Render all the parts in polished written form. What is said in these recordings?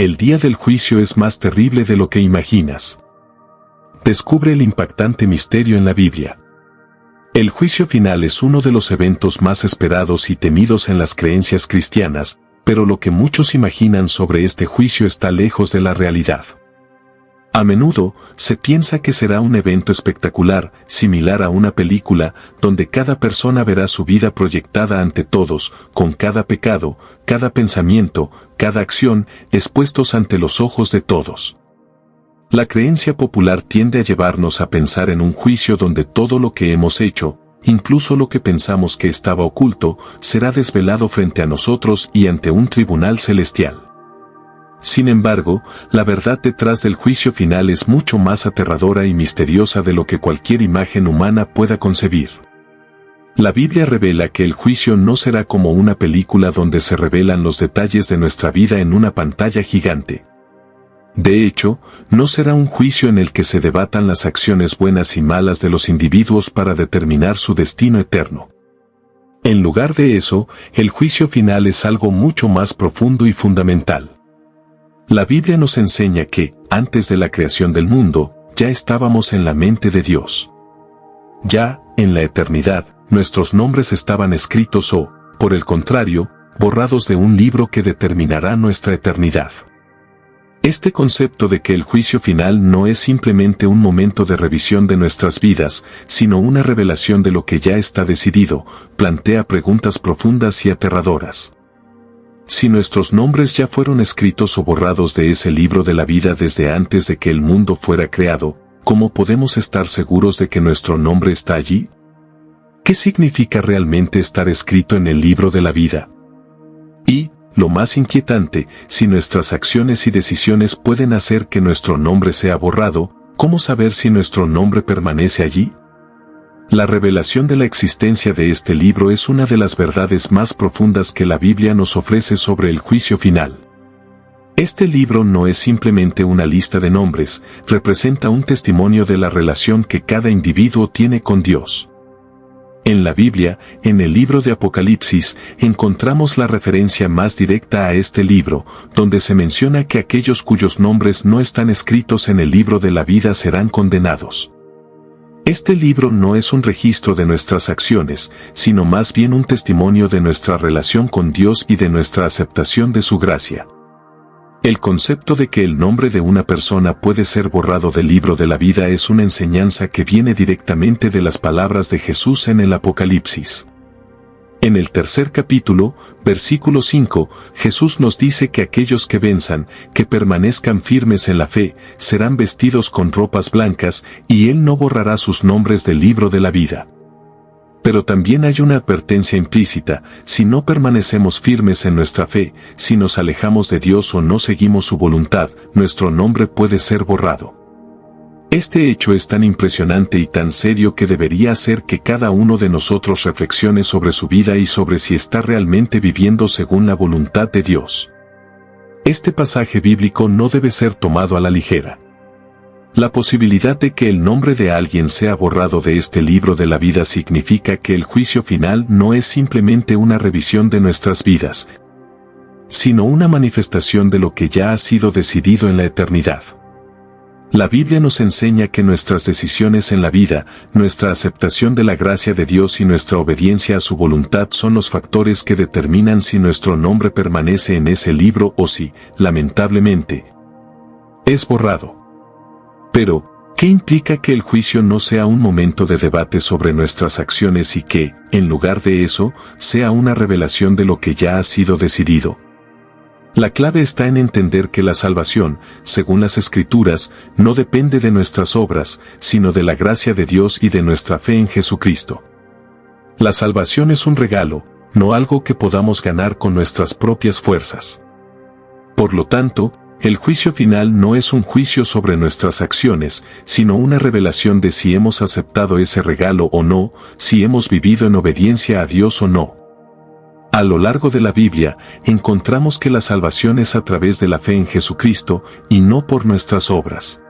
El día del juicio es más terrible de lo que imaginas. Descubre el impactante misterio en la Biblia. El juicio final es uno de los eventos más esperados y temidos en las creencias cristianas, pero lo que muchos imaginan sobre este juicio está lejos de la realidad. A menudo, se piensa que será un evento espectacular, similar a una película, donde cada persona verá su vida proyectada ante todos, con cada pecado, cada pensamiento, cada acción, expuestos ante los ojos de todos. La creencia popular tiende a llevarnos a pensar en un juicio donde todo lo que hemos hecho, incluso lo que pensamos que estaba oculto, será desvelado frente a nosotros y ante un tribunal celestial. Sin embargo, la verdad detrás del juicio final es mucho más aterradora y misteriosa de lo que cualquier imagen humana pueda concebir. La Biblia revela que el juicio no será como una película donde se revelan los detalles de nuestra vida en una pantalla gigante. De hecho, no será un juicio en el que se debatan las acciones buenas y malas de los individuos para determinar su destino eterno. En lugar de eso, el juicio final es algo mucho más profundo y fundamental. La Biblia nos enseña que, antes de la creación del mundo, ya estábamos en la mente de Dios. Ya, en la eternidad, nuestros nombres estaban escritos o, por el contrario, borrados de un libro que determinará nuestra eternidad. Este concepto de que el juicio final no es simplemente un momento de revisión de nuestras vidas, sino una revelación de lo que ya está decidido, plantea preguntas profundas y aterradoras. Si nuestros nombres ya fueron escritos o borrados de ese libro de la vida desde antes de que el mundo fuera creado, ¿cómo podemos estar seguros de que nuestro nombre está allí? ¿Qué significa realmente estar escrito en el libro de la vida? Y, lo más inquietante, si nuestras acciones y decisiones pueden hacer que nuestro nombre sea borrado, ¿cómo saber si nuestro nombre permanece allí? La revelación de la existencia de este libro es una de las verdades más profundas que la Biblia nos ofrece sobre el juicio final. Este libro no es simplemente una lista de nombres, representa un testimonio de la relación que cada individuo tiene con Dios. En la Biblia, en el libro de Apocalipsis, encontramos la referencia más directa a este libro, donde se menciona que aquellos cuyos nombres no están escritos en el libro de la vida serán condenados. Este libro no es un registro de nuestras acciones, sino más bien un testimonio de nuestra relación con Dios y de nuestra aceptación de su gracia. El concepto de que el nombre de una persona puede ser borrado del libro de la vida es una enseñanza que viene directamente de las palabras de Jesús en el Apocalipsis. En el tercer capítulo, versículo 5, Jesús nos dice que aquellos que venzan, que permanezcan firmes en la fe, serán vestidos con ropas blancas, y Él no borrará sus nombres del libro de la vida. Pero también hay una advertencia implícita: si no permanecemos firmes en nuestra fe, si nos alejamos de Dios o no seguimos su voluntad, nuestro nombre puede ser borrado. Este hecho es tan impresionante y tan serio que debería hacer que cada uno de nosotros reflexione sobre su vida y sobre si está realmente viviendo según la voluntad de Dios. Este pasaje bíblico no debe ser tomado a la ligera. La posibilidad de que el nombre de alguien sea borrado de este libro de la vida significa que el juicio final no es simplemente una revisión de nuestras vidas, sino una manifestación de lo que ya ha sido decidido en la eternidad. La Biblia nos enseña que nuestras decisiones en la vida, nuestra aceptación de la gracia de Dios y nuestra obediencia a su voluntad son los factores que determinan si nuestro nombre permanece en ese libro o si, lamentablemente, es borrado. Pero, ¿qué implica que el juicio no sea un momento de debate sobre nuestras acciones y que, en lugar de eso, sea una revelación de lo que ya ha sido decidido? La clave está en entender que la salvación, según las Escrituras, no depende de nuestras obras, sino de la gracia de Dios y de nuestra fe en Jesucristo. La salvación es un regalo, no algo que podamos ganar con nuestras propias fuerzas. Por lo tanto, el juicio final no es un juicio sobre nuestras acciones, sino una revelación de si hemos aceptado ese regalo o no, si hemos vivido en obediencia a Dios o no. A lo largo de la Biblia, encontramos que la salvación es a través de la fe en Jesucristo, y no por nuestras obras.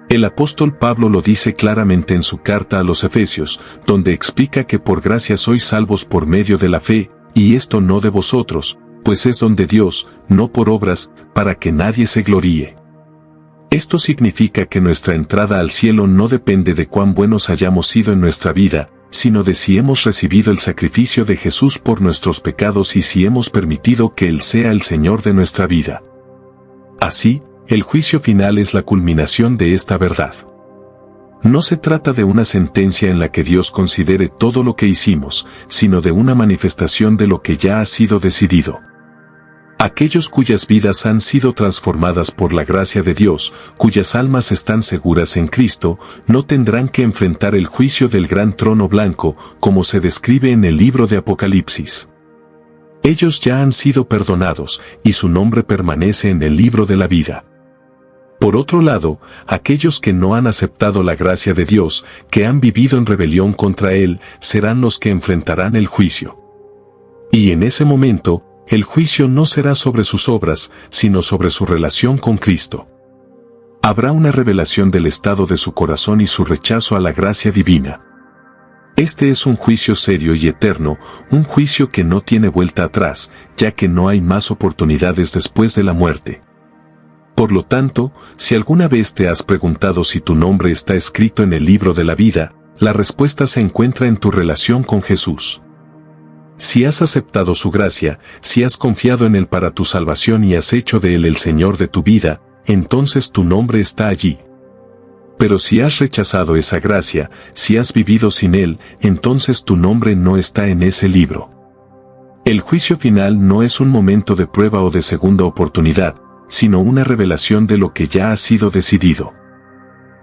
El apóstol Pablo lo dice claramente en su carta a los Efesios, donde explica que por gracia sois salvos por medio de la fe, y esto no de vosotros, pues es don de Dios, no por obras, para que nadie se gloríe. Esto significa que nuestra entrada al cielo no depende de cuán buenos hayamos sido en nuestra vida, sino de si hemos recibido el sacrificio de Jesús por nuestros pecados y si hemos permitido que Él sea el Señor de nuestra vida. Así, el juicio final es la culminación de esta verdad. No se trata de una sentencia en la que Dios considere todo lo que hicimos, sino de una manifestación de lo que ya ha sido decidido. Aquellos cuyas vidas han sido transformadas por la gracia de Dios, cuyas almas están seguras en Cristo, no tendrán que enfrentar el juicio del gran trono blanco, como se describe en el libro de Apocalipsis. Ellos ya han sido perdonados, y su nombre permanece en el libro de la vida. Por otro lado, aquellos que no han aceptado la gracia de Dios, que han vivido en rebelión contra Él, serán los que enfrentarán el juicio. Y en ese momento, el juicio no será sobre sus obras, sino sobre su relación con Cristo. Habrá una revelación del estado de su corazón y su rechazo a la gracia divina. Este es un juicio serio y eterno, un juicio que no tiene vuelta atrás, ya que no hay más oportunidades después de la muerte. Por lo tanto, si alguna vez te has preguntado si tu nombre está escrito en el libro de la vida, la respuesta se encuentra en tu relación con Jesús. Si has aceptado su gracia, si has confiado en Él para tu salvación y has hecho de Él el Señor de tu vida, entonces tu nombre está allí. Pero si has rechazado esa gracia, si has vivido sin Él, entonces tu nombre no está en ese libro. El juicio final no es un momento de prueba o de segunda oportunidad, sino una revelación de lo que ya ha sido decidido.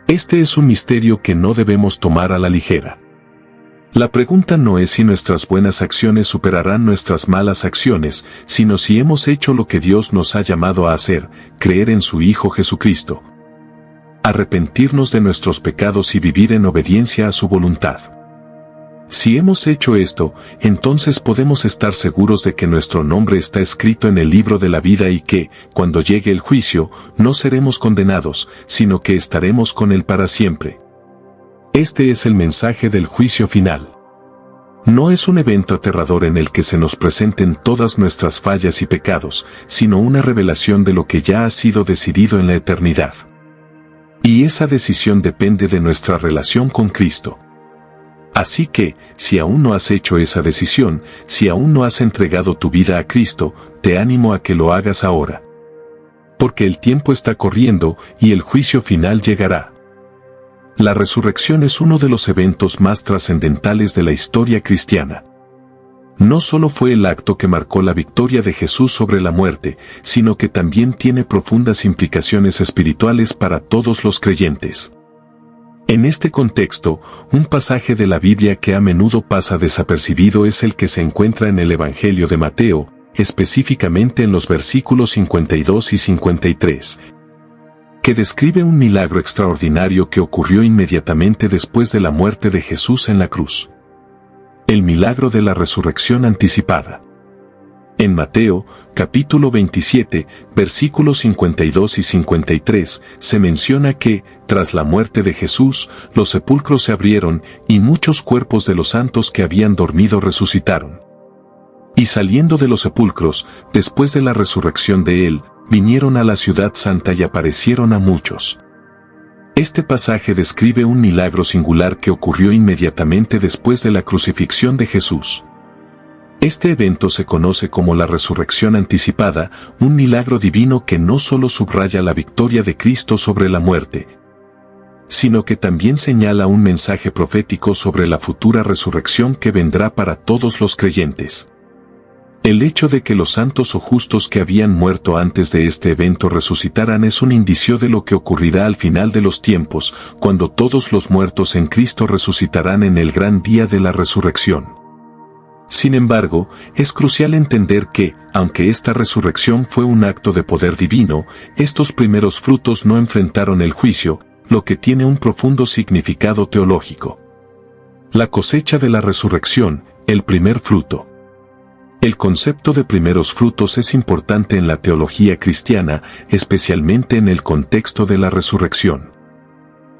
Este es un misterio que no debemos tomar a la ligera. La pregunta no es si nuestras buenas acciones superarán nuestras malas acciones, sino si hemos hecho lo que Dios nos ha llamado a hacer, creer en su Hijo Jesucristo, arrepentirnos de nuestros pecados y vivir en obediencia a su voluntad. Si hemos hecho esto, entonces podemos estar seguros de que nuestro nombre está escrito en el libro de la vida y que, cuando llegue el juicio, no seremos condenados, sino que estaremos con Él para siempre. Este es el mensaje del juicio final. No es un evento aterrador en el que se nos presenten todas nuestras fallas y pecados, sino una revelación de lo que ya ha sido decidido en la eternidad. Y esa decisión depende de nuestra relación con Cristo. Así que, si aún no has hecho esa decisión, si aún no has entregado tu vida a Cristo, te animo a que lo hagas ahora. Porque el tiempo está corriendo y el juicio final llegará. La resurrección es uno de los eventos más trascendentales de la historia cristiana. No solo fue el acto que marcó la victoria de Jesús sobre la muerte, sino que también tiene profundas implicaciones espirituales para todos los creyentes. En este contexto, un pasaje de la Biblia que a menudo pasa desapercibido es el que se encuentra en el Evangelio de Mateo, específicamente en los versículos 52 y 53, que describe un milagro extraordinario que ocurrió inmediatamente después de la muerte de Jesús en la cruz. El milagro de la resurrección anticipada. En Mateo, capítulo 27, versículos 52 y 53, se menciona que, tras la muerte de Jesús, los sepulcros se abrieron, y muchos cuerpos de los santos que habían dormido resucitaron. Y saliendo de los sepulcros, después de la resurrección de Él, vinieron a la ciudad santa y aparecieron a muchos. Este pasaje describe un milagro singular que ocurrió inmediatamente después de la crucifixión de Jesús. Este evento se conoce como la resurrección anticipada, un milagro divino que no solo subraya la victoria de Cristo sobre la muerte, sino que también señala un mensaje profético sobre la futura resurrección que vendrá para todos los creyentes. El hecho de que los santos o justos que habían muerto antes de este evento resucitaran es un indicio de lo que ocurrirá al final de los tiempos, cuando todos los muertos en Cristo resucitarán en el gran día de la resurrección. Sin embargo, es crucial entender que, aunque esta resurrección fue un acto de poder divino, estos primeros frutos no enfrentaron el juicio, lo que tiene un profundo significado teológico. La cosecha de la resurrección, el primer fruto. El concepto de primeros frutos es importante en la teología cristiana, especialmente en el contexto de la resurrección.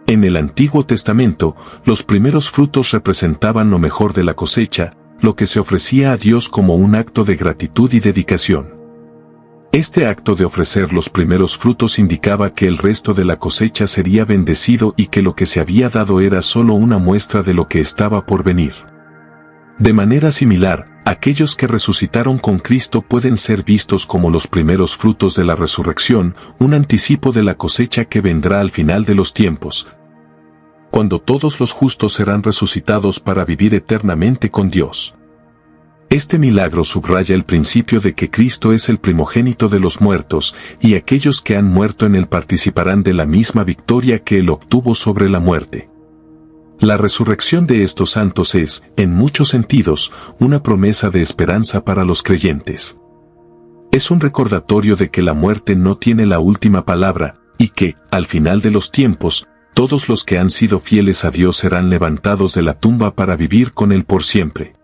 En el Antiguo Testamento, los primeros frutos representaban lo mejor de la cosecha, lo que se ofrecía a Dios como un acto de gratitud y dedicación. Este acto de ofrecer los primeros frutos indicaba que el resto de la cosecha sería bendecido y que lo que se había dado era solo una muestra de lo que estaba por venir. De manera similar, aquellos que resucitaron con Cristo pueden ser vistos como los primeros frutos de la resurrección, un anticipo de la cosecha que vendrá al final de los tiempos, cuando todos los justos serán resucitados para vivir eternamente con Dios. Este milagro subraya el principio de que Cristo es el primogénito de los muertos, y aquellos que han muerto en él participarán de la misma victoria que él obtuvo sobre la muerte. La resurrección de estos santos es, en muchos sentidos, una promesa de esperanza para los creyentes. Es un recordatorio de que la muerte no tiene la última palabra, y que, al final de los tiempos, todos los que han sido fieles a Dios serán levantados de la tumba para vivir con él por siempre.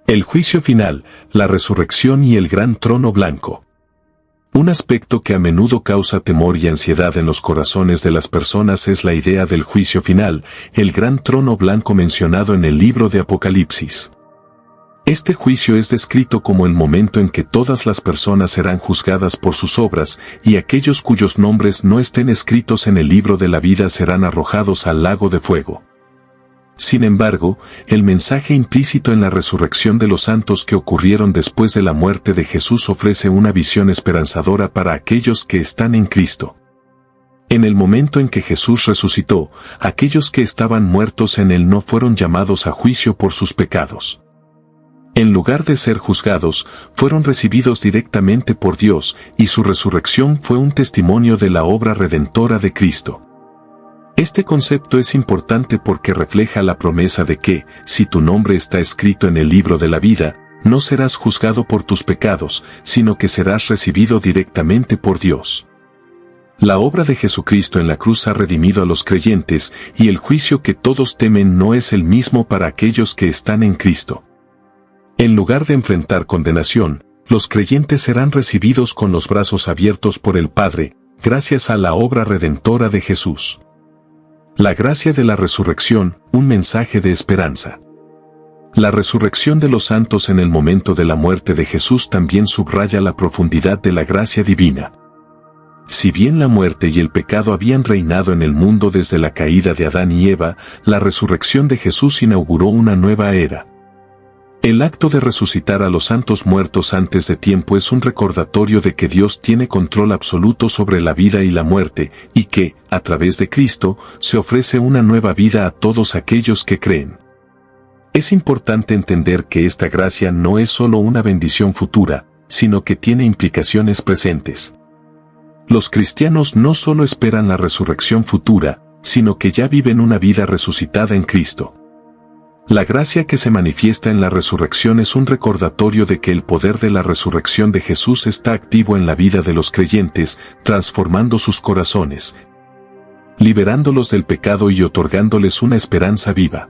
El juicio final, la resurrección y el gran trono blanco. Un aspecto que a menudo causa temor y ansiedad en los corazones de las personas es la idea del juicio final, el gran trono blanco mencionado en el libro de Apocalipsis. Este juicio es descrito como el momento en que todas las personas serán juzgadas por sus obras, y aquellos cuyos nombres no estén escritos en el libro de la vida serán arrojados al lago de fuego. Sin embargo, el mensaje implícito en la resurrección de los santos que ocurrieron después de la muerte de Jesús ofrece una visión esperanzadora para aquellos que están en Cristo. En el momento en que Jesús resucitó, aquellos que estaban muertos en él no fueron llamados a juicio por sus pecados. En lugar de ser juzgados, fueron recibidos directamente por Dios, y su resurrección fue un testimonio de la obra redentora de Cristo. Este concepto es importante porque refleja la promesa de que, si tu nombre está escrito en el libro de la vida, no serás juzgado por tus pecados, sino que serás recibido directamente por Dios. La obra de Jesucristo en la cruz ha redimido a los creyentes, y el juicio que todos temen no es el mismo para aquellos que están en Cristo. En lugar de enfrentar condenación, los creyentes serán recibidos con los brazos abiertos por el Padre, gracias a la obra redentora de Jesús. La gracia de la resurrección, un mensaje de esperanza. La resurrección de los santos en el momento de la muerte de Jesús también subraya la profundidad de la gracia divina. Si bien la muerte y el pecado habían reinado en el mundo desde la caída de Adán y Eva, la resurrección de Jesús inauguró una nueva era. El acto de resucitar a los santos muertos antes de tiempo es un recordatorio de que Dios tiene control absoluto sobre la vida y la muerte, y que, a través de Cristo, se ofrece una nueva vida a todos aquellos que creen. Es importante entender que esta gracia no es solo una bendición futura, sino que tiene implicaciones presentes. Los cristianos no solo esperan la resurrección futura, sino que ya viven una vida resucitada en Cristo. La gracia que se manifiesta en la resurrección es un recordatorio de que el poder de la resurrección de Jesús está activo en la vida de los creyentes, transformando sus corazones, liberándolos del pecado y otorgándoles una esperanza viva.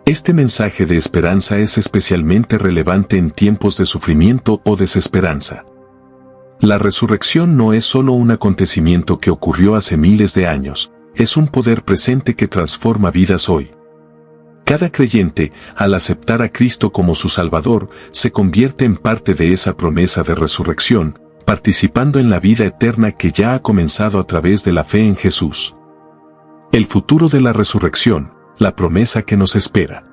Este mensaje de esperanza es especialmente relevante en tiempos de sufrimiento o desesperanza. La resurrección no es solo un acontecimiento que ocurrió hace miles de años, es un poder presente que transforma vidas hoy. Cada creyente, al aceptar a Cristo como su Salvador, se convierte en parte de esa promesa de resurrección, participando en la vida eterna que ya ha comenzado a través de la fe en Jesús. El futuro de la resurrección, la promesa que nos espera.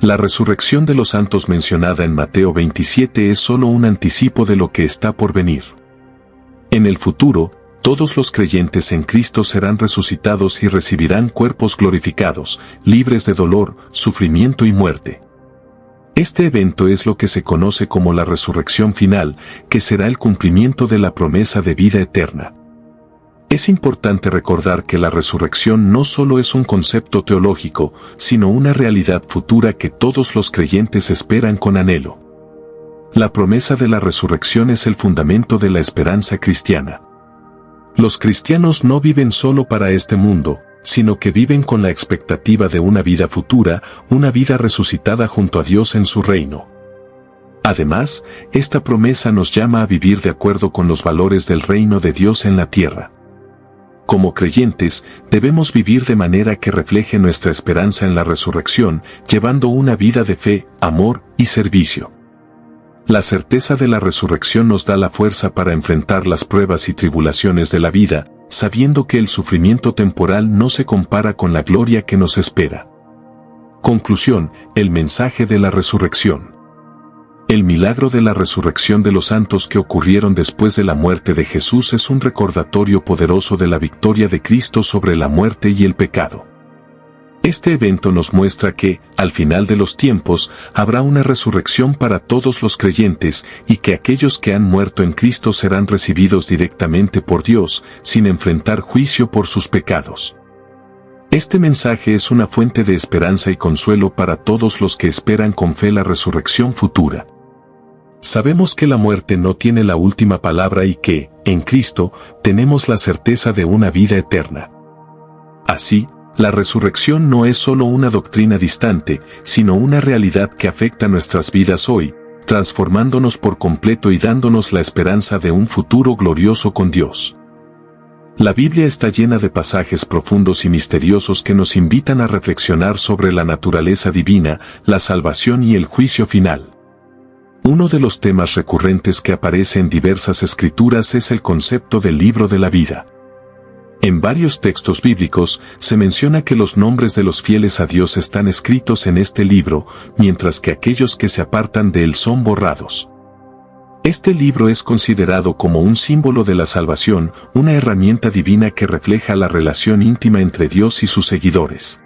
La resurrección de los santos mencionada en Mateo 27 es solo un anticipo de lo que está por venir. En el futuro, todos los creyentes en Cristo serán resucitados y recibirán cuerpos glorificados, libres de dolor, sufrimiento y muerte. Este evento es lo que se conoce como la resurrección final, que será el cumplimiento de la promesa de vida eterna. Es importante recordar que la resurrección no solo es un concepto teológico, sino una realidad futura que todos los creyentes esperan con anhelo. La promesa de la resurrección es el fundamento de la esperanza cristiana. Los cristianos no viven solo para este mundo, sino que viven con la expectativa de una vida futura, una vida resucitada junto a Dios en su reino. Además, esta promesa nos llama a vivir de acuerdo con los valores del reino de Dios en la tierra. como creyentes, debemos vivir de manera que refleje nuestra esperanza en la resurrección, llevando una vida de fe, amor y servicio. La certeza de la resurrección nos da la fuerza para enfrentar las pruebas y tribulaciones de la vida, sabiendo que el sufrimiento temporal no se compara con la gloria que nos espera. Conclusión: el mensaje de la resurrección. El milagro de la resurrección de los santos que ocurrieron después de la muerte de Jesús es un recordatorio poderoso de la victoria de Cristo sobre la muerte y el pecado. Este evento nos muestra que, al final de los tiempos, habrá una resurrección para todos los creyentes y que aquellos que han muerto en Cristo serán recibidos directamente por Dios, sin enfrentar juicio por sus pecados. Este mensaje es una fuente de esperanza y consuelo para todos los que esperan con fe la resurrección futura. Sabemos que la muerte no tiene la última palabra y que, en Cristo, tenemos la certeza de una vida eterna. Así, la resurrección no es solo una doctrina distante, sino una realidad que afecta nuestras vidas hoy, transformándonos por completo y dándonos la esperanza de un futuro glorioso con Dios. La Biblia está llena de pasajes profundos y misteriosos que nos invitan a reflexionar sobre la naturaleza divina, la salvación y el juicio final. Uno de los temas recurrentes que aparece en diversas escrituras es el concepto del libro de la vida. En varios textos bíblicos se menciona que los nombres de los fieles a Dios están escritos en este libro, mientras que aquellos que se apartan de él son borrados. Este libro es considerado como un símbolo de la salvación, una herramienta divina que refleja la relación íntima entre Dios y sus seguidores.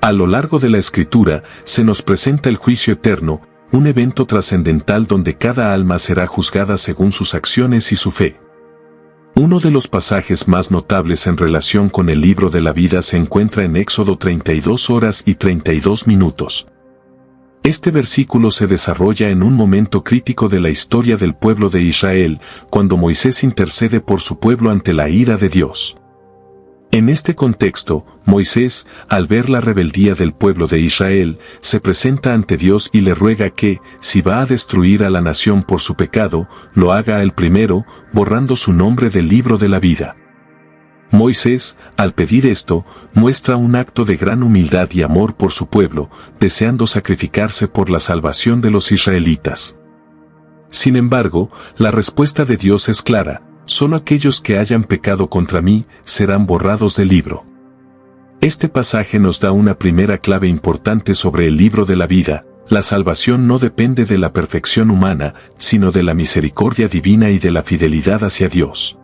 A lo largo de la Escritura, se nos presenta el juicio eterno, un evento trascendental donde cada alma será juzgada según sus acciones y su fe. Uno de los pasajes más notables en relación con el libro de la vida se encuentra en Éxodo 32 horas y 32 minutos. Este versículo se desarrolla en un momento crítico de la historia del pueblo de Israel, cuando Moisés intercede por su pueblo ante la ira de Dios. En este contexto, Moisés, al ver la rebeldía del pueblo de Israel, se presenta ante Dios y le ruega que, si va a destruir a la nación por su pecado, lo haga él primero, borrando su nombre del libro de la vida. Moisés, al pedir esto, muestra un acto de gran humildad y amor por su pueblo, deseando sacrificarse por la salvación de los israelitas. Sin embargo, la respuesta de Dios es clara: solo aquellos que hayan pecado contra mí serán borrados del libro. Este pasaje nos da una primera clave importante sobre el libro de la vida: la salvación no depende de la perfección humana, sino de la misericordia divina y de la fidelidad hacia Dios.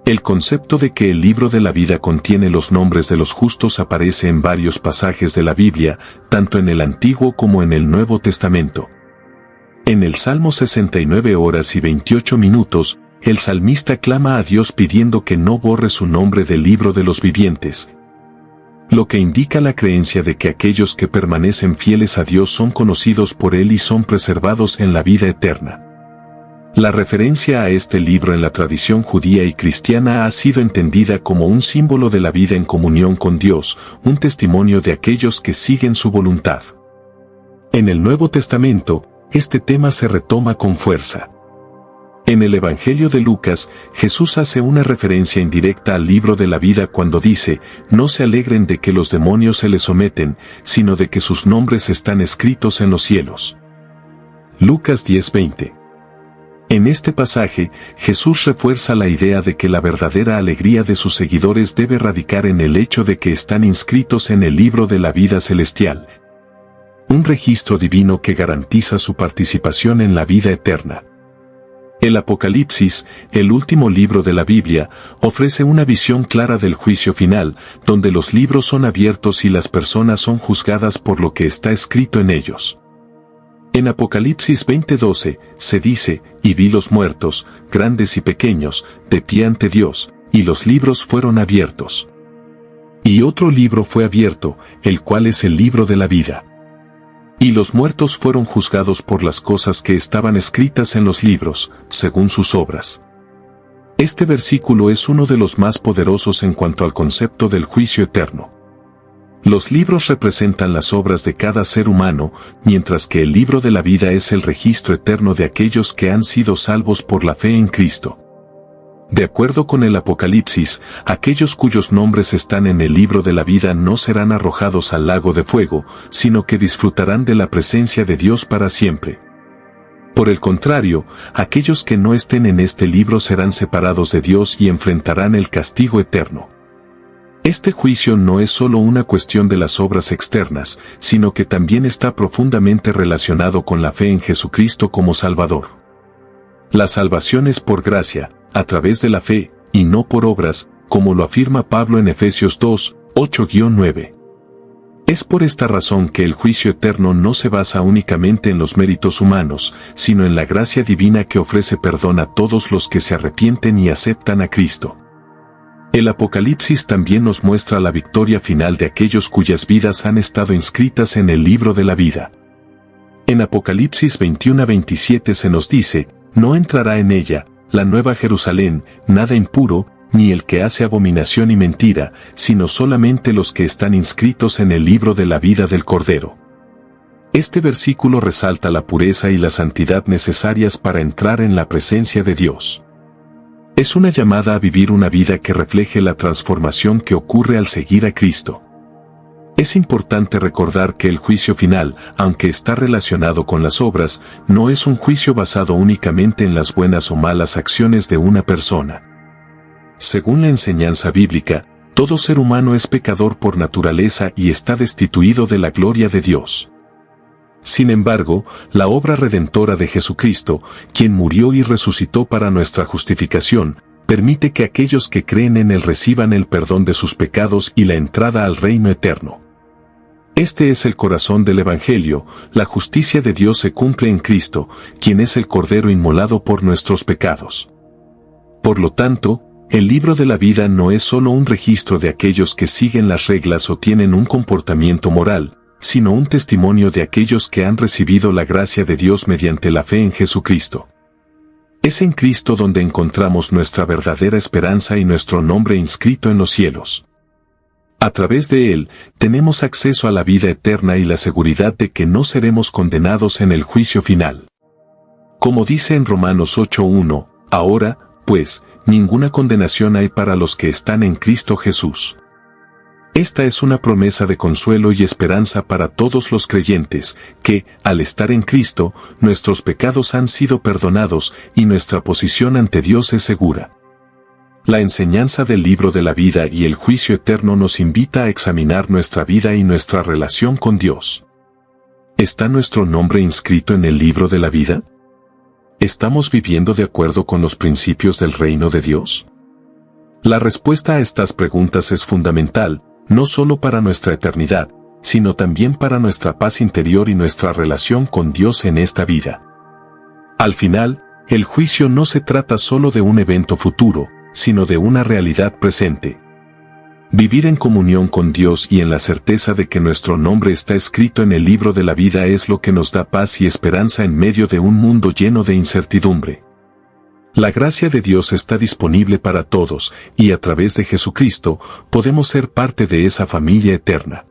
El concepto de que el libro de la vida contiene los nombres de los justos aparece en varios pasajes de la Biblia, tanto en el Antiguo como en el Nuevo Testamento. En el Salmo 69 horas y 28 minutos, el salmista clama a Dios pidiendo que no borre su nombre del libro de los vivientes, lo que indica la creencia de que aquellos que permanecen fieles a Dios son conocidos por Él y son preservados en la vida eterna. La referencia a este libro en la tradición judía y cristiana ha sido entendida como un símbolo de la vida en comunión con Dios, un testimonio de aquellos que siguen su voluntad. En el Nuevo Testamento, este tema se retoma con fuerza. En el Evangelio de Lucas, Jesús hace una referencia indirecta al libro de la vida cuando dice: no se alegren de que los demonios se les someten, sino de que sus nombres están escritos en los cielos. Lucas 10:20. En este pasaje, Jesús refuerza la idea de que la verdadera alegría de sus seguidores debe radicar en el hecho de que están inscritos en el libro de la vida celestial, un registro divino que garantiza su participación en la vida eterna. El Apocalipsis, el último libro de la Biblia, ofrece una visión clara del juicio final, donde los libros son abiertos y las personas son juzgadas por lo que está escrito en ellos. En Apocalipsis 20:12, se dice: y vi los muertos, grandes y pequeños, de pie ante Dios, y los libros fueron abiertos. Y otro libro fue abierto, el cual es el libro de la vida. Y los muertos fueron juzgados por las cosas que estaban escritas en los libros, según sus obras. Este versículo es uno de los más poderosos en cuanto al concepto del juicio eterno. Los libros representan las obras de cada ser humano, mientras que el libro de la vida es el registro eterno de aquellos que han sido salvos por la fe en Cristo. De acuerdo con el Apocalipsis, aquellos cuyos nombres están en el libro de la vida no serán arrojados al lago de fuego, sino que disfrutarán de la presencia de Dios para siempre. Por el contrario, aquellos que no estén en este libro serán separados de Dios y enfrentarán el castigo eterno. Este juicio no es solo una cuestión de las obras externas, sino que también está profundamente relacionado con la fe en Jesucristo como Salvador. La salvación es por gracia, a través de la fe, y no por obras, como lo afirma Pablo en Efesios 2, 8-9. Es por esta razón que el juicio eterno no se basa únicamente en los méritos humanos, sino en la gracia divina que ofrece perdón a todos los que se arrepienten y aceptan a Cristo. El Apocalipsis también nos muestra la victoria final de aquellos cuyas vidas han estado inscritas en el libro de la vida. En Apocalipsis 21-27 se nos dice, no entrará en ella, la nueva Jerusalén, nada impuro, ni el que hace abominación y mentira, sino solamente los que están inscritos en el libro de la vida del Cordero. Este versículo resalta la pureza y la santidad necesarias para entrar en la presencia de Dios. Es una llamada a vivir una vida que refleje la transformación que ocurre al seguir a Cristo. Es importante recordar que el juicio final, aunque está relacionado con las obras, no es un juicio basado únicamente en las buenas o malas acciones de una persona. Según la enseñanza bíblica, todo ser humano es pecador por naturaleza y está destituido de la gloria de Dios. Sin embargo, la obra redentora de Jesucristo, quien murió y resucitó para nuestra justificación, permite que aquellos que creen en Él reciban el perdón de sus pecados y la entrada al reino eterno. Este es el corazón del Evangelio, la justicia de Dios se cumple en Cristo, quien es el Cordero inmolado por nuestros pecados. Por lo tanto, el libro de la vida no es solo un registro de aquellos que siguen las reglas o tienen un comportamiento moral, sino un testimonio de aquellos que han recibido la gracia de Dios mediante la fe en Jesucristo. Es en Cristo donde encontramos nuestra verdadera esperanza y nuestro nombre inscrito en los cielos. A través de Él, tenemos acceso a la vida eterna y la seguridad de que no seremos condenados en el juicio final. Como dice en Romanos 8:1, ahora, pues, ninguna condenación hay para los que están en Cristo Jesús. Esta es una promesa de consuelo y esperanza para todos los creyentes, que, al estar en Cristo, nuestros pecados han sido perdonados y nuestra posición ante Dios es segura. La enseñanza del libro de la vida y el juicio eterno nos invita a examinar nuestra vida y nuestra relación con Dios. ¿Está nuestro nombre inscrito en el libro de la vida? ¿Estamos viviendo de acuerdo con los principios del reino de Dios? La respuesta a estas preguntas es fundamental, no solo para nuestra eternidad, sino también para nuestra paz interior y nuestra relación con Dios en esta vida. Al final, el juicio no se trata solo de un evento futuro, sino de una realidad presente. Vivir en comunión con Dios y en la certeza de que nuestro nombre está escrito en el libro de la vida es lo que nos da paz y esperanza en medio de un mundo lleno de incertidumbre. La gracia de Dios está disponible para todos, y a través de Jesucristo, podemos ser parte de esa familia eterna.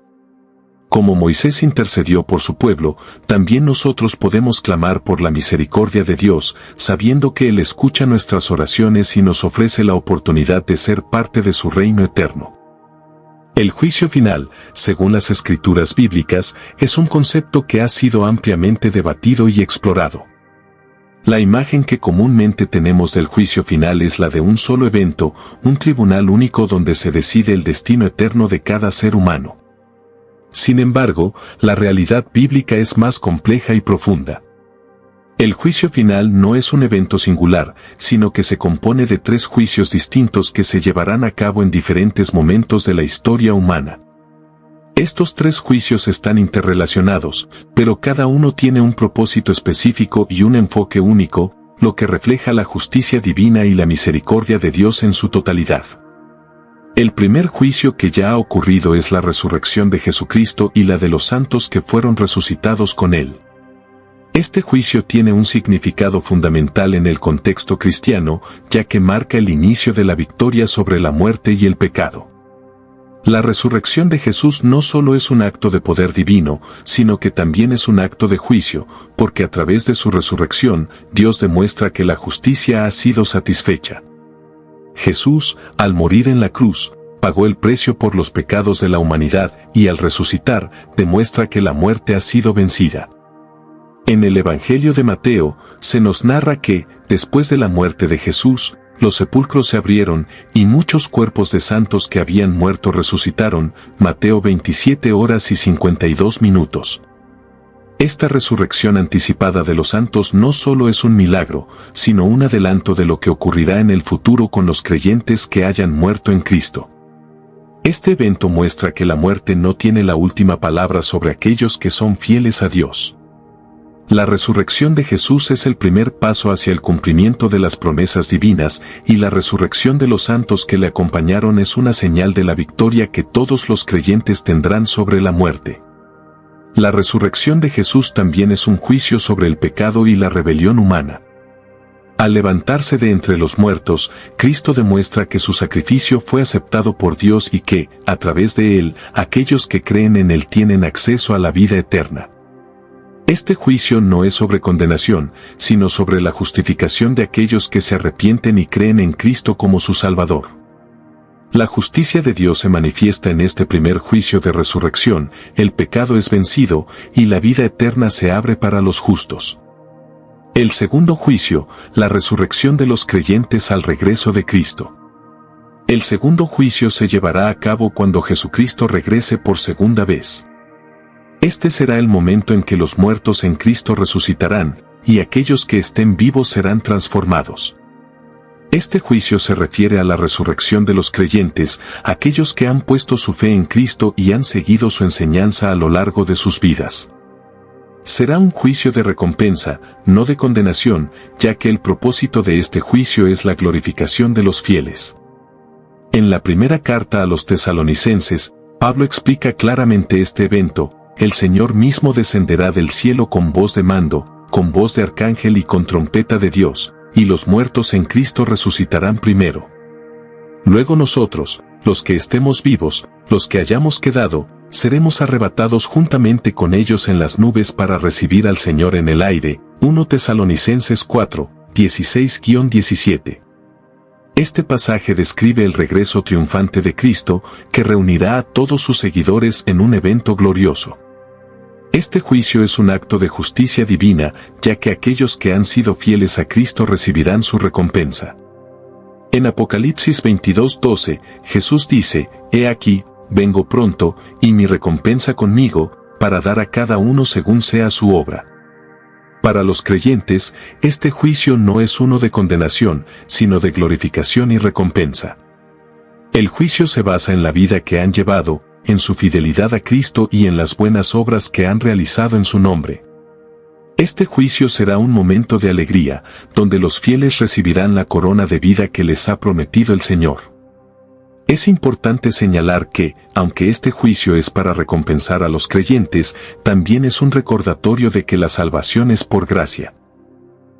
Como Moisés intercedió por su pueblo, también nosotros podemos clamar por la misericordia de Dios, sabiendo que Él escucha nuestras oraciones y nos ofrece la oportunidad de ser parte de su reino eterno. El juicio final, según las escrituras bíblicas, es un concepto que ha sido ampliamente debatido y explorado. La imagen que comúnmente tenemos del juicio final es la de un solo evento, un tribunal único donde se decide el destino eterno de cada ser humano. Sin embargo, la realidad bíblica es más compleja y profunda. El juicio final no es un evento singular, sino que se compone de 3 juicios distintos que se llevarán a cabo en diferentes momentos de la historia humana. Estos 3 juicios están interrelacionados, pero cada uno tiene un propósito específico y un enfoque único, lo que refleja la justicia divina y la misericordia de Dios en su totalidad. El primer juicio que ya ha ocurrido es la resurrección de Jesucristo y la de los santos que fueron resucitados con Él. Este juicio tiene un significado fundamental en el contexto cristiano, ya que marca el inicio de la victoria sobre la muerte y el pecado. La resurrección de Jesús no solo es un acto de poder divino, sino que también es un acto de juicio, porque a través de su resurrección, Dios demuestra que la justicia ha sido satisfecha. Jesús, al morir en la cruz, pagó el precio por los pecados de la humanidad y al resucitar, demuestra que la muerte ha sido vencida. En el Evangelio de Mateo, se nos narra que, después de la muerte de Jesús, los sepulcros se abrieron y muchos cuerpos de santos que habían muerto resucitaron. Mateo 27 horas y 52 minutos. Esta resurrección anticipada de los santos no solo es un milagro, sino un adelanto de lo que ocurrirá en el futuro con los creyentes que hayan muerto en Cristo. Este evento muestra que la muerte no tiene la última palabra sobre aquellos que son fieles a Dios. La resurrección de Jesús es el primer paso hacia el cumplimiento de las promesas divinas, y la resurrección de los santos que le acompañaron es una señal de la victoria que todos los creyentes tendrán sobre la muerte. La resurrección de Jesús también es un juicio sobre el pecado y la rebelión humana. Al levantarse de entre los muertos, Cristo demuestra que su sacrificio fue aceptado por Dios y que, a través de él, aquellos que creen en él tienen acceso a la vida eterna. Este juicio no es sobre condenación, sino sobre la justificación de aquellos que se arrepienten y creen en Cristo como su Salvador. La justicia de Dios se manifiesta en este primer juicio de resurrección, el pecado es vencido, y la vida eterna se abre para los justos. El segundo juicio, la resurrección de los creyentes al regreso de Cristo. El segundo juicio se llevará a cabo cuando Jesucristo regrese por segunda vez. Este será el momento en que los muertos en Cristo resucitarán, y aquellos que estén vivos serán transformados. Este juicio se refiere a la resurrección de los creyentes, aquellos que han puesto su fe en Cristo y han seguido su enseñanza a lo largo de sus vidas. Será un juicio de recompensa, no de condenación, ya que el propósito de este juicio es la glorificación de los fieles. En la primera carta a los tesalonicenses, Pablo explica claramente este evento. El Señor mismo descenderá del cielo con voz de mando, con voz de arcángel y con trompeta de Dios, y los muertos en Cristo resucitarán primero. Luego nosotros, los que estemos vivos, los que hayamos quedado, seremos arrebatados juntamente con ellos en las nubes para recibir al Señor en el aire. 1 Tesalonicenses 4, 16-17. Este pasaje describe el regreso triunfante de Cristo, que reunirá a todos sus seguidores en un evento glorioso. Este juicio es un acto de justicia divina, ya que aquellos que han sido fieles a Cristo recibirán su recompensa. En Apocalipsis 22:12, Jesús dice, «He aquí, vengo pronto, y mi recompensa conmigo, para dar a cada uno según sea su obra». Para los creyentes, este juicio no es uno de condenación, sino de glorificación y recompensa. El juicio se basa en la vida que han llevado, en su fidelidad a Cristo y en las buenas obras que han realizado en su nombre. Este juicio será un momento de alegría, donde los fieles recibirán la corona de vida que les ha prometido el Señor. Es importante señalar que, aunque este juicio es para recompensar a los creyentes, también es un recordatorio de que la salvación es por gracia.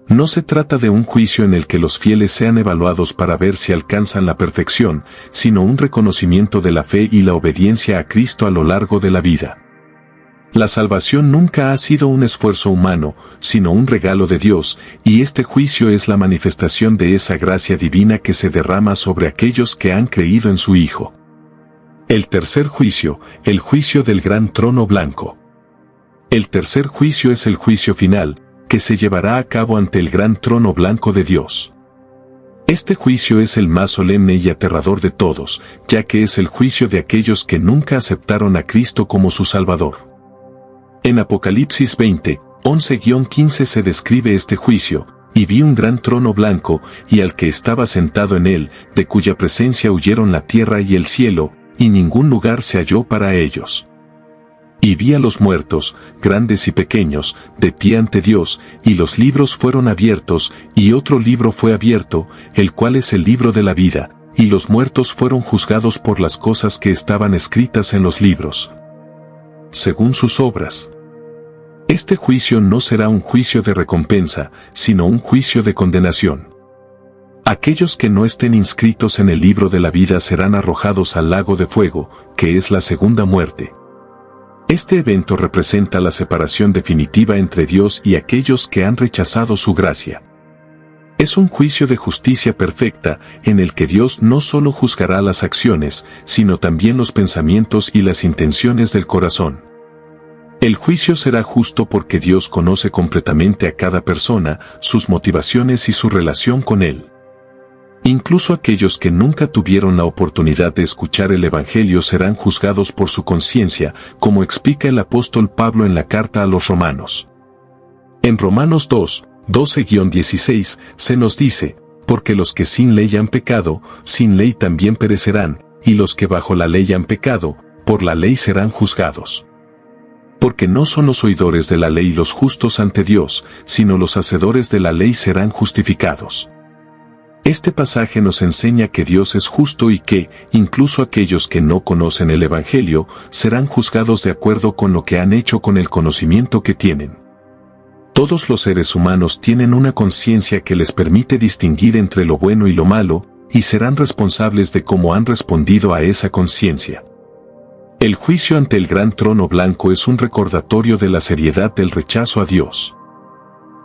No se trata de un juicio en el que los fieles sean evaluados para ver si alcanzan la perfección, sino un reconocimiento de la fe y la obediencia a Cristo a lo largo de la vida. La salvación nunca ha sido un esfuerzo humano, sino un regalo de Dios, y este juicio es la manifestación de esa gracia divina que se derrama sobre aquellos que han creído en su Hijo. El tercer juicio, el juicio del gran trono blanco. El tercer juicio es el juicio final, que se llevará a cabo ante el gran trono blanco de Dios. Este juicio es el más solemne y aterrador de todos, ya que es el juicio de aquellos que nunca aceptaron a Cristo como su Salvador. En Apocalipsis 20, 11-15 se describe este juicio, y vi un gran trono blanco, y al que estaba sentado en él, de cuya presencia huyeron la tierra y el cielo, y ningún lugar se halló para ellos. Y vi a los muertos, grandes y pequeños, de pie ante Dios, y los libros fueron abiertos, y otro libro fue abierto, el cual es el libro de la vida, y los muertos fueron juzgados por las cosas que estaban escritas en los libros, según sus obras. Este juicio no será un juicio de recompensa, sino un juicio de condenación. Aquellos que no estén inscritos en el libro de la vida serán arrojados al lago de fuego, que es la segunda muerte. Este evento representa la separación definitiva entre Dios y aquellos que han rechazado su gracia. Es un juicio de justicia perfecta, en el que Dios no solo juzgará las acciones, sino también los pensamientos y las intenciones del corazón. El juicio será justo porque Dios conoce completamente a cada persona, sus motivaciones y su relación con Él. Incluso aquellos que nunca tuvieron la oportunidad de escuchar el Evangelio serán juzgados por su conciencia, como explica el apóstol Pablo en la carta a los Romanos. En Romanos 2, 12-16, se nos dice, porque los que sin ley han pecado, sin ley también perecerán, y los que bajo la ley han pecado, por la ley serán juzgados. Porque no son los oidores de la ley los justos ante Dios, sino los hacedores de la ley serán justificados. Este pasaje nos enseña que Dios es justo y que, incluso aquellos que no conocen el Evangelio, serán juzgados de acuerdo con lo que han hecho con el conocimiento que tienen. Todos los seres humanos tienen una conciencia que les permite distinguir entre lo bueno y lo malo, y serán responsables de cómo han respondido a esa conciencia. El juicio ante el gran trono blanco es un recordatorio de la seriedad del rechazo a Dios.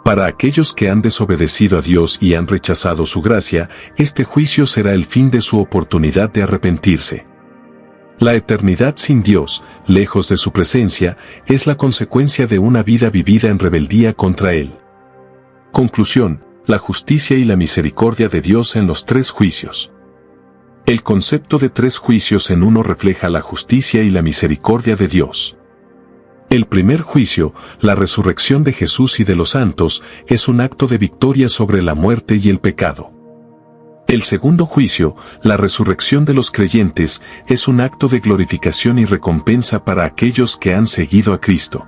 Para aquellos que han desobedecido a Dios y han rechazado su gracia, este juicio será el fin de su oportunidad de arrepentirse. La eternidad sin Dios, lejos de su presencia, es la consecuencia de una vida vivida en rebeldía contra Él. Conclusión: la justicia y la misericordia de Dios en los tres juicios. El concepto de tres juicios en uno refleja la justicia y la misericordia de Dios. El primer juicio, la resurrección de Jesús y de los santos, es un acto de victoria sobre la muerte y el pecado. El segundo juicio, la resurrección de los creyentes, es un acto de glorificación y recompensa para aquellos que han seguido a Cristo.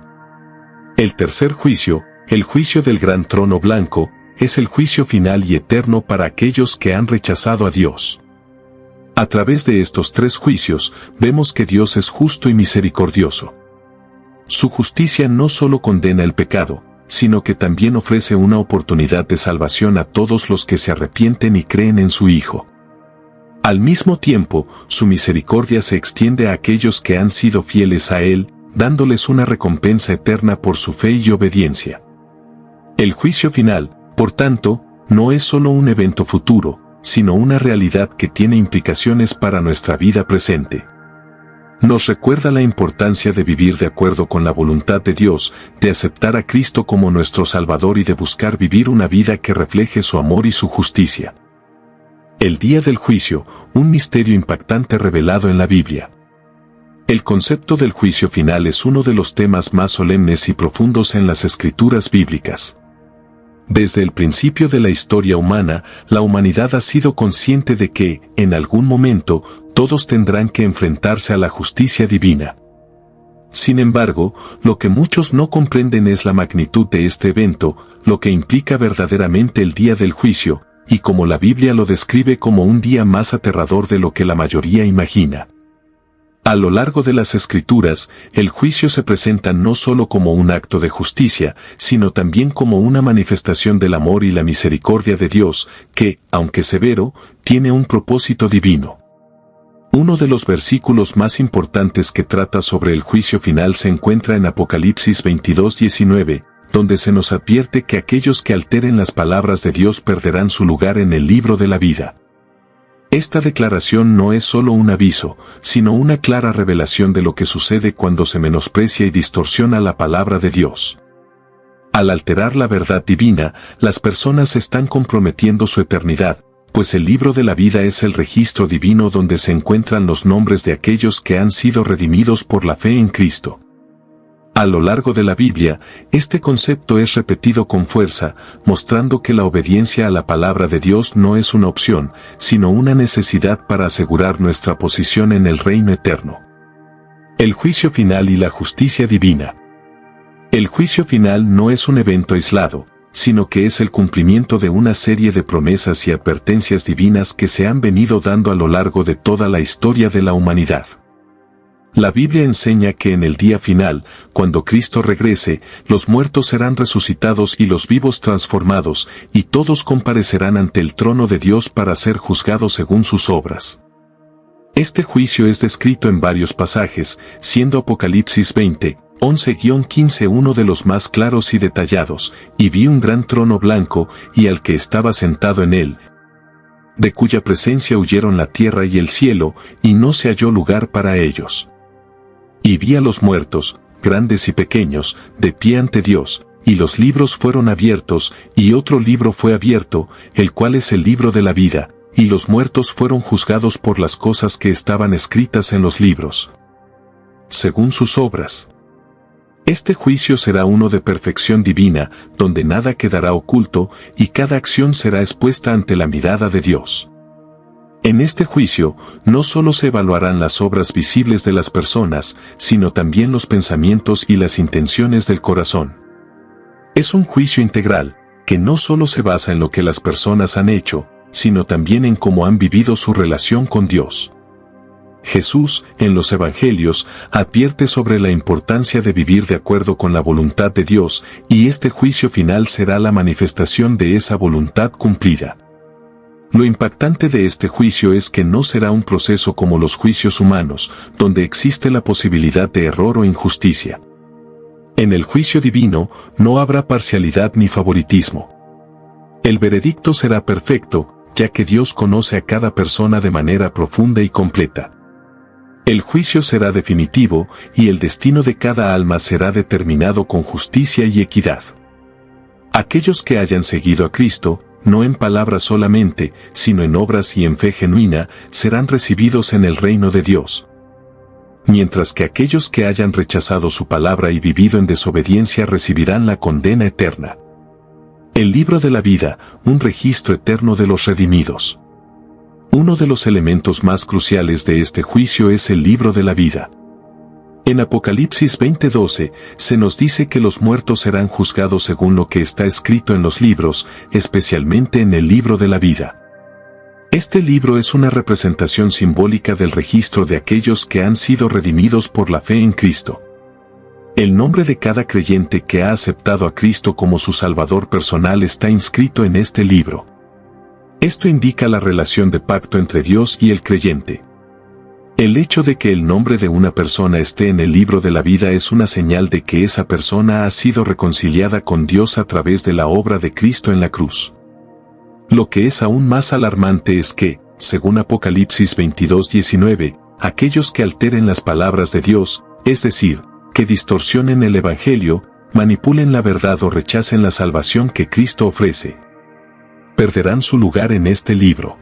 El tercer juicio, el juicio del gran trono blanco, es el juicio final y eterno para aquellos que han rechazado a Dios. A través de estos tres juicios, vemos que Dios es justo y misericordioso. Su justicia no solo condena el pecado, sino que también ofrece una oportunidad de salvación a todos los que se arrepienten y creen en su Hijo. Al mismo tiempo, su misericordia se extiende a aquellos que han sido fieles a Él, dándoles una recompensa eterna por su fe y obediencia. El juicio final, por tanto, no es solo un evento futuro, sino una realidad que tiene implicaciones para nuestra vida presente. Nos recuerda la importancia de vivir de acuerdo con la voluntad de Dios, de aceptar a Cristo como nuestro Salvador y de buscar vivir una vida que refleje su amor y su justicia. El día del juicio, un misterio impactante revelado en la Biblia. El concepto del juicio final es uno de los temas más solemnes y profundos en las escrituras bíblicas. Desde el principio de la historia humana, la humanidad ha sido consciente de que, en algún momento, todos tendrán que enfrentarse a la justicia divina. Sin embargo, lo que muchos no comprenden es la magnitud de este evento, lo que implica verdaderamente el día del juicio, y como la Biblia lo describe como un día más aterrador de lo que la mayoría imagina. A lo largo de las Escrituras, el juicio se presenta no solo como un acto de justicia, sino también como una manifestación del amor y la misericordia de Dios, que, aunque severo, tiene un propósito divino. Uno de los versículos más importantes que trata sobre el juicio final se encuentra en Apocalipsis 22:19, donde se nos advierte que aquellos que alteren las palabras de Dios perderán su lugar en el libro de la vida. Esta declaración no es solo un aviso, sino una clara revelación de lo que sucede cuando se menosprecia y distorsiona la palabra de Dios. Al alterar la verdad divina, las personas están comprometiendo su eternidad, pues el libro de la vida es el registro divino donde se encuentran los nombres de aquellos que han sido redimidos por la fe en Cristo. A lo largo de la Biblia, este concepto es repetido con fuerza, mostrando que la obediencia a la palabra de Dios no es una opción, sino una necesidad para asegurar nuestra posición en el reino eterno. El juicio final y la justicia divina. El juicio final no es un evento aislado, sino que es el cumplimiento de una serie de promesas y advertencias divinas que se han venido dando a lo largo de toda la historia de la humanidad. La Biblia enseña que en el día final, cuando Cristo regrese, los muertos serán resucitados y los vivos transformados, y todos comparecerán ante el trono de Dios para ser juzgados según sus obras. Este juicio es descrito en varios pasajes, siendo Apocalipsis 20, 11-15 uno de los más claros y detallados, y vi un gran trono blanco, y al que estaba sentado en él, de cuya presencia huyeron la tierra y el cielo, y no se halló lugar para ellos. Y vi a los muertos, grandes y pequeños, de pie ante Dios, y los libros fueron abiertos, y otro libro fue abierto, el cual es el libro de la vida, y los muertos fueron juzgados por las cosas que estaban escritas en los libros, según sus obras. Este juicio será uno de perfección divina, donde nada quedará oculto, y cada acción será expuesta ante la mirada de Dios. En este juicio, no solo se evaluarán las obras visibles de las personas, sino también los pensamientos y las intenciones del corazón. Es un juicio integral, que no solo se basa en lo que las personas han hecho, sino también en cómo han vivido su relación con Dios. Jesús, en los Evangelios, advierte sobre la importancia de vivir de acuerdo con la voluntad de Dios, y este juicio final será la manifestación de esa voluntad cumplida. Lo impactante de este juicio es que no será un proceso como los juicios humanos, donde existe la posibilidad de error o injusticia. En el juicio divino, no habrá parcialidad ni favoritismo. El veredicto será perfecto, ya que Dios conoce a cada persona de manera profunda y completa. El juicio será definitivo, y el destino de cada alma será determinado con justicia y equidad. Aquellos que hayan seguido a Cristo, no en palabras solamente, sino en obras y en fe genuina, serán recibidos en el reino de Dios. Mientras que aquellos que hayan rechazado su palabra y vivido en desobediencia recibirán la condena eterna. El libro de la vida, un registro eterno de los redimidos. Uno de los elementos más cruciales de este juicio es el libro de la vida. En Apocalipsis 20:12, se nos dice que los muertos serán juzgados según lo que está escrito en los libros, especialmente en el libro de la vida. Este libro es una representación simbólica del registro de aquellos que han sido redimidos por la fe en Cristo. El nombre de cada creyente que ha aceptado a Cristo como su Salvador personal está inscrito en este libro. Esto indica la relación de pacto entre Dios y el creyente. El hecho de que el nombre de una persona esté en el libro de la vida es una señal de que esa persona ha sido reconciliada con Dios a través de la obra de Cristo en la cruz. Lo que es aún más alarmante es que, según Apocalipsis 22:19, aquellos que alteren las palabras de Dios, es decir, que distorsionen el Evangelio, manipulen la verdad o rechacen la salvación que Cristo ofrece, perderán su lugar en este libro.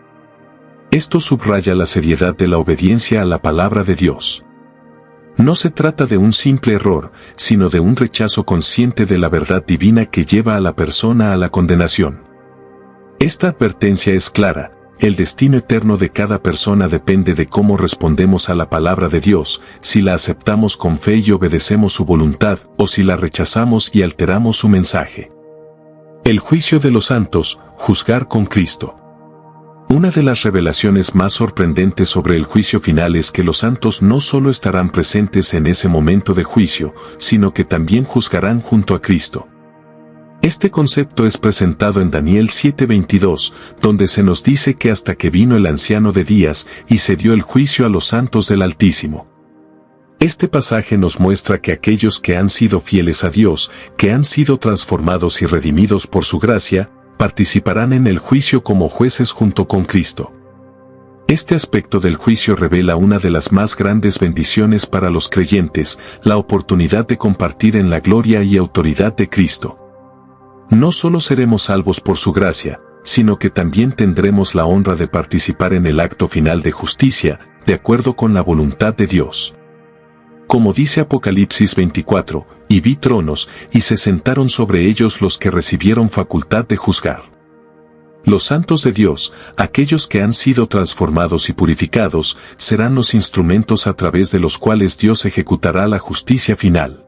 Esto subraya la seriedad de la obediencia a la palabra de Dios. No se trata de un simple error, sino de un rechazo consciente de la verdad divina que lleva a la persona a la condenación. Esta advertencia es clara: el destino eterno de cada persona depende de cómo respondemos a la palabra de Dios, si la aceptamos con fe y obedecemos su voluntad, o si la rechazamos y alteramos su mensaje. El juicio de los santos, juzgar con Cristo. Una de las revelaciones más sorprendentes sobre el juicio final es que los santos no solo estarán presentes en ese momento de juicio, sino que también juzgarán junto a Cristo. Este concepto es presentado en Daniel 7:22, donde se nos dice que hasta que vino el anciano de días y se dio el juicio a los santos del Altísimo. Este pasaje nos muestra que aquellos que han sido fieles a Dios, que han sido transformados y redimidos por su gracia, participarán en el juicio como jueces junto con Cristo. Este aspecto del juicio revela una de las más grandes bendiciones para los creyentes, la oportunidad de compartir en la gloria y autoridad de Cristo. No solo seremos salvos por su gracia, sino que también tendremos la honra de participar en el acto final de justicia, de acuerdo con la voluntad de Dios. Como dice Apocalipsis 24, y vi tronos, y se sentaron sobre ellos los que recibieron facultad de juzgar. Los santos de Dios, aquellos que han sido transformados y purificados, serán los instrumentos a través de los cuales Dios ejecutará la justicia final.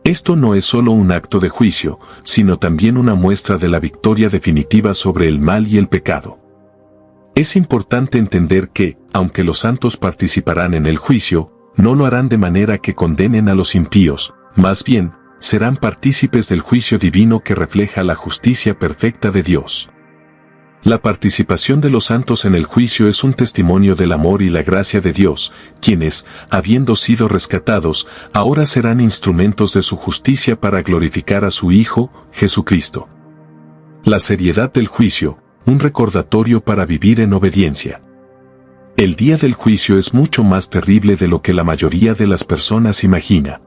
Esto no es solo un acto de juicio, sino también una muestra de la victoria definitiva sobre el mal y el pecado. Es importante entender que, aunque los santos participarán en el juicio, no lo harán de manera que condenen a los impíos, más bien, serán partícipes del juicio divino que refleja la justicia perfecta de Dios. La participación de los santos en el juicio es un testimonio del amor y la gracia de Dios, quienes, habiendo sido rescatados, ahora serán instrumentos de su justicia para glorificar a su Hijo, Jesucristo. La seriedad del juicio, un recordatorio para vivir en obediencia. El día del juicio es mucho más terrible de lo que la mayoría de las personas imagina.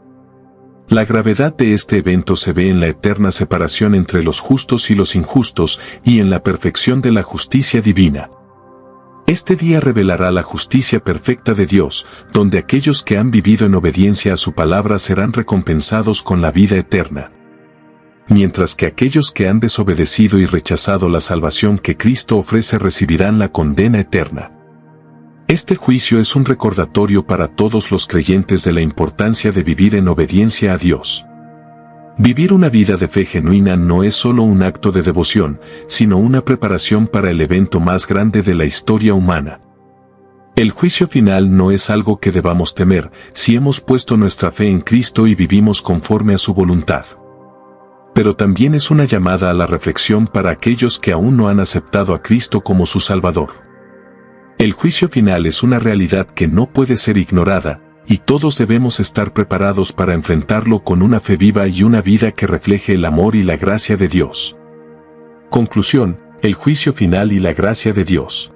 La gravedad de este evento se ve en la eterna separación entre los justos y los injustos y en la perfección de la justicia divina. Este día revelará la justicia perfecta de Dios, donde aquellos que han vivido en obediencia a su palabra serán recompensados con la vida eterna, mientras que aquellos que han desobedecido y rechazado la salvación que Cristo ofrece recibirán la condena eterna. Este juicio es un recordatorio para todos los creyentes de la importancia de vivir en obediencia a Dios. Vivir una vida de fe genuina no es solo un acto de devoción, sino una preparación para el evento más grande de la historia humana. El juicio final no es algo que debamos temer si hemos puesto nuestra fe en Cristo y vivimos conforme a su voluntad. Pero también es una llamada a la reflexión para aquellos que aún no han aceptado a Cristo como su Salvador. El juicio final es una realidad que no puede ser ignorada, y todos debemos estar preparados para enfrentarlo con una fe viva y una vida que refleje el amor y la gracia de Dios. Conclusión: el juicio final y la gracia de Dios.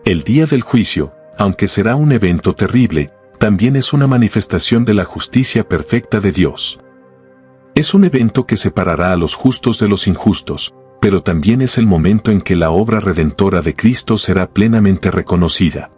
El día del juicio, aunque será un evento terrible, también es una manifestación de la justicia perfecta de Dios. Es un evento que separará a los justos de los injustos, pero también es el momento en que la obra redentora de Cristo será plenamente reconocida.